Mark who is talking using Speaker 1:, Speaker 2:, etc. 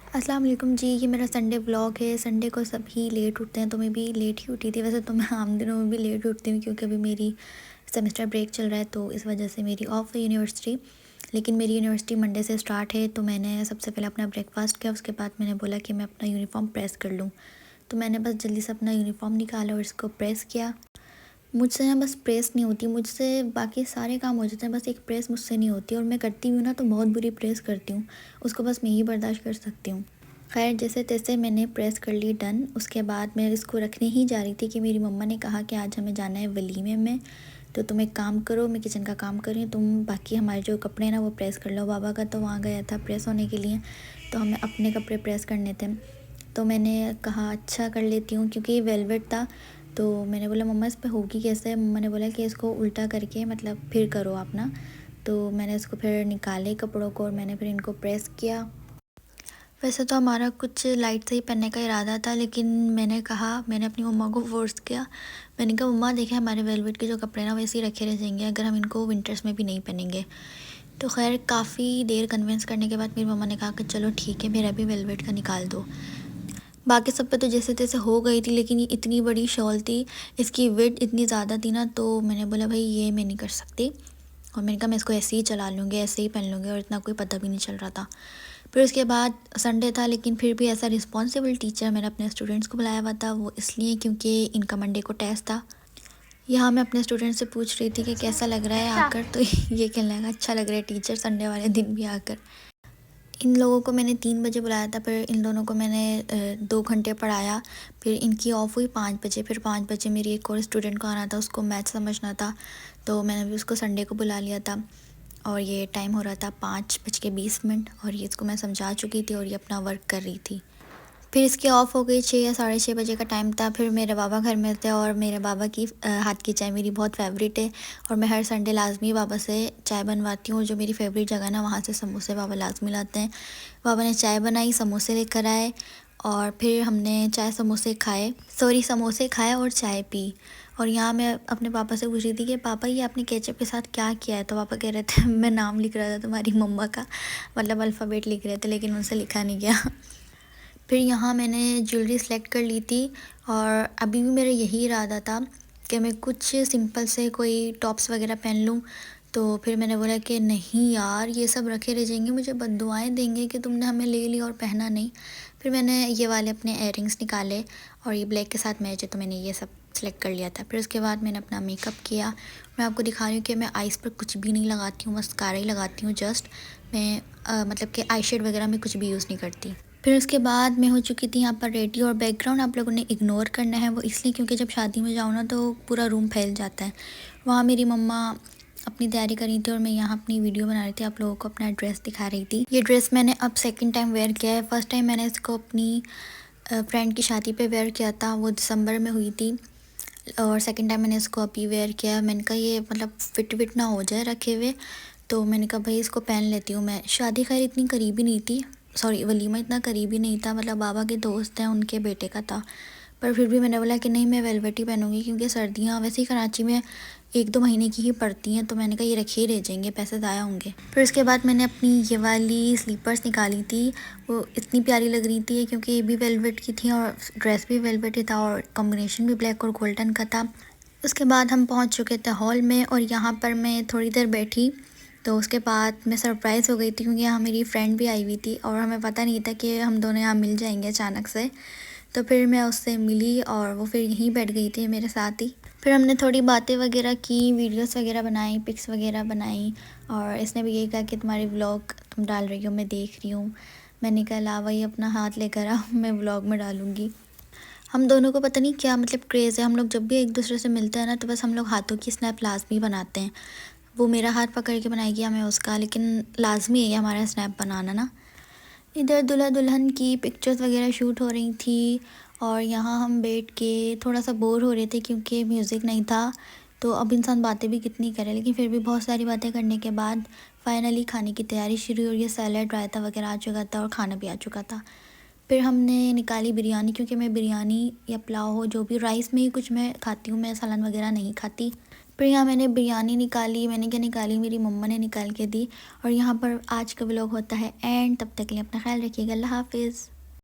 Speaker 1: अस्सलाम वालेकुम जी। ये मेरा संडे व्लॉग है। संडे को सभी लेट उठते हैं तो मैं भी लेट ही उठी थी। वैसे तो मैं आम दिनों में भी लेट उठती हूँ क्योंकि अभी मेरी सेमेस्टर ब्रेक चल रहा है तो इस वजह से मेरी ऑफ है यूनिवर्सिटी। लेकिन मेरी यूनिवर्सिटी मंडे से स्टार्ट है तो मैंने सबसे पहले अपना ब्रेकफास्ट किया। उसके बाद मैंने बोला कि मैं अपना यूनिफ़ॉर्म प्रेस कर लूँ। तो मैंने बस जल्दी से अपना यूनिफ़ॉर्म निकाला और इसको प्रेस किया। मुझसे ना बस प्रेस नहीं होती, मुझसे बाकी सारे काम हो जाते हैं, बस एक प्रेस मुझसे नहीं होती और मैं करती हूँ ना तो बहुत बुरी प्रेस करती हूँ। उसको बस मैं ही बर्दाश्त कर सकती हूँ। खैर जैसे तैसे मैंने प्रेस कर ली डन। उसके बाद मैं इसको रखने ही जा रही थी कि मेरी मम्मा ने कहा कि आज हमें जाना है वलीमे में, तो तुम एक काम करो, मैं किचन का काम कर रही हूँ, तुम बाकी हमारे जो कपड़े हैं ना वो प्रेस कर लो। बाबा का तो वहाँ गया था प्रेस होने के लिए, तो हमें अपने कपड़े प्रेस करने थे। तो मैंने कहा अच्छा कर लेती हूँ क्योंकि ये वेलवेट था। तो मैंने बोला मम्मा इस पे होगी कैसे। मम्मा ने बोला कि इसको उल्टा करके मतलब फिर करो आप ना। तो मैंने इसको फिर निकाले कपड़ों को और मैंने फिर इनको प्रेस किया। वैसे तो हमारा कुछ लाइट से ही पहनने का इरादा था, लेकिन मैंने अपनी मम्मा को फ़ोर्स किया। मैंने कहा मम्मा देखें हमारे वेलवेट के जो कपड़े ना वैसे ही रखे रह जाएंगे अगर हम इनको विंटर्स में भी नहीं पहनेंगे। तो खैर काफ़ी देर कन्विंस करने के बाद मेरी मम्मा ने कहा कि चलो ठीक है मेरा भी वेलवेट का निकाल दो। बाकी सब पे तो जैसे तैसे हो गई थी, लेकिन ये इतनी बड़ी शॉल थी, इसकी विड्थ इतनी ज़्यादा थी ना, तो मैंने बोला भाई ये मैं नहीं कर सकती। और मैंने कहा मैं इसको ऐसे ही चला लूँगी, ऐसे ही पहन लूँगी, और इतना कोई पता भी नहीं चल रहा था। फिर उसके बाद संडे था, लेकिन फिर भी ऐसा रिस्पॉन्सिबल टीचर मैंने अपने स्टूडेंट्स को बुलाया हुआ था, वो इसलिए क्योंकि इनका मंडे को टेस्ट था। यहाँ मैं अपने स्टूडेंट से पूछ रही थी कि कैसा लग रहा है आकर, तो ये कहने लगा अच्छा लग रहा है टीचर संडे वाले दिन भी आकर। इन लोगों को मैंने 3 बजे बुलाया था, फिर इन दोनों को मैंने 2 घंटे पढ़ाया। फिर इनकी ऑफ़ हुई 5 बजे। फिर 5 बजे मेरी एक और स्टूडेंट को आना था, उसको मैथ समझना था, तो मैंने भी उसको संडे को बुला लिया था। और ये टाइम हो रहा था 5:20 और ये इसको मैं समझा चुकी थी और ये अपना वर्क कर रही थी। फिर इसकी ऑफ़ हो गई 6 या साढ़े 6 बजे का टाइम था। फिर मेरे बाबा घर में थे और मेरे बाबा की हाथ की चाय मेरी बहुत फ़ेवरेट है और मैं हर संडे लाज़मी बाबा से चाय बनवाती हूँ। जो मेरी फ़ेवरेट जगह ना वहाँ से समोसे बाबा लाज़मी लाते हैं। बाबा ने चाय बनाई, समोसे लेकर आए और फिर हमने समोसे खाए और चाय पी। और यहाँ मैं अपने पापा से पूछ रही थी कि पापा ये आपने केचप के साथ क्या किया है, तो पापा कह रहे थे मैं नाम लिख रहा था तुम्हारी मम्मा का, मतलब अल्फ़ाबेट लिख रहे थे, लेकिन उनसे लिखा नहीं गया। फिर यहाँ मैंने ज्वेलरी सेलेक्ट कर ली थी और अभी भी मेरा यही इरादा था कि मैं कुछ सिंपल से कोई टॉप्स वगैरह पहन लूँ। तो फिर मैंने बोला कि नहीं यार ये सब रखे रह जाएंगे, मुझे बददुआएं देंगे कि तुमने हमें ले लिया और पहना नहीं। फिर मैंने ये वाले अपने इयररिंग्स निकाले और ये ब्लैक के साथ मैच है तो मैंने ये सब सेलेक्ट कर लिया था। फिर उसके बाद मैंने अपना मेकअप किया। मैं आपको दिखा रही हूँ कि मैं आइज़ पर कुछ भी नहीं लगाती हूँ, मस्कारा ही लगाती हूँ जस्ट। मैं मतलब कि आई शेड वगैरह में कुछ भी यूज़ नहीं करती। फिर उसके बाद मैं हो चुकी थी यहाँ पर रेडी और बैकग्राउंड आप लोगों ने इग्नोर करना है, वो इसलिए क्योंकि जब शादी में जाओ ना तो पूरा रूम फैल जाता है। वहाँ मेरी मम्मा अपनी तैयारी कर रही थी और मैं यहाँ अपनी वीडियो बना रही थी, आप लोगों को अपना ड्रेस दिखा रही थी। ये ड्रेस मैंने अब सेकंड टाइम वेयर किया है। फर्स्ट टाइम मैंने इसको अपनी फ्रेंड की शादी पे वेयर किया था, वो दिसंबर में हुई थी। और सेकंड टाइम मैंने इसको अभी वेयर किया। मैंने कहा ये मतलब फिट विट ना हो जाए रखे हुए, तो मैंने कहा भाई इसको पहन लेती हूँ मैं। शादी खैर इतनी करीबी नहीं थी, सॉरी वलीमा इतना करीबी नहीं था, मतलब बाबा के दोस्त हैं उनके बेटे का था। पर फिर भी मैंने बोला कि नहीं मैं वेलवेट ही पहनूंगी क्योंकि सर्दियाँ वैसे ही कराची में 1-2 महीने की ही पड़ती हैं, तो मैंने कहा ये रखे ही रह जाएंगे, पैसे ज़ाया होंगे। फिर उसके बाद मैंने अपनी ये वाली स्लीपर्स निकाली थी, वो इतनी प्यारी लग रही थी क्योंकि ये भी वेलवेट की थी और ड्रेस भी वेलवेट ही था और कॉम्बिनेशन भी ब्लैक और गोल्डन का था। उसके बाद हम पहुंच चुके थे हॉल में और यहाँ पर मैं थोड़ी देर बैठी। तो उसके बाद मैं सरप्राइज़ हो गई थी क्योंकि यहाँ मेरी फ्रेंड भी आई हुई थी और हमें पता नहीं था कि हम दोनों यहाँ मिल जाएंगे अचानक से। तो फिर मैं उससे मिली और वो फिर यहीं बैठ गई थी मेरे साथ ही। फिर हमने थोड़ी बातें वगैरह की, वीडियोस वगैरह बनाई, पिक्स वगैरह बनाई और इसने भी यही कहा कि तुम्हारे व्लॉग तुम डाल रही हो, मैं देख रही हूँ। मैंने कहा ला वही अपना हाथ लेकर आ, मैं व्लॉग में डालूँगी। हम दोनों को पता नहीं क्या मतलब क्रेज़ है, हम लोग जब भी एक दूसरे से मिलते हैं ना तो बस हम लोग हाथों की स्नैप लाजमी बनाते हैं। वो मेरा हाथ पकड़ के बनाएगी या मैं उसका, लेकिन लाजमी है ये हमारा स्नैप बनाना ना। इधर दूल्हा दुल्हन की पिक्चर्स वगैरह शूट हो रही थी और यहाँ हम बैठ के थोड़ा सा बोर हो रहे थे क्योंकि म्यूज़िक नहीं था। तो अब इंसान बातें भी कितनी करे, लेकिन फिर भी बहुत सारी बातें करने के बाद फाइनली खाने की तैयारी शुरू हुई और ये सैलड रायता वगैरह आ चुका था और खाना भी आ चुका था। फिर हमने निकाली बिरयानी क्योंकि मैं बिरयानी या पुलाव हो जो भी राइस में ही कुछ मैं खाती हूँ, मैं सालन वगैरह नहीं खाती। फिर यहाँ मैंने बिरयानी निकाली, मैंने क्या निकाली, मेरी मम्मा ने निकाल के दी। और यहाँ पर आज का व्लॉग होता है एंड। तब तक के लिए अपना ख्याल रखिएगा। अल्लाह हाफिज़।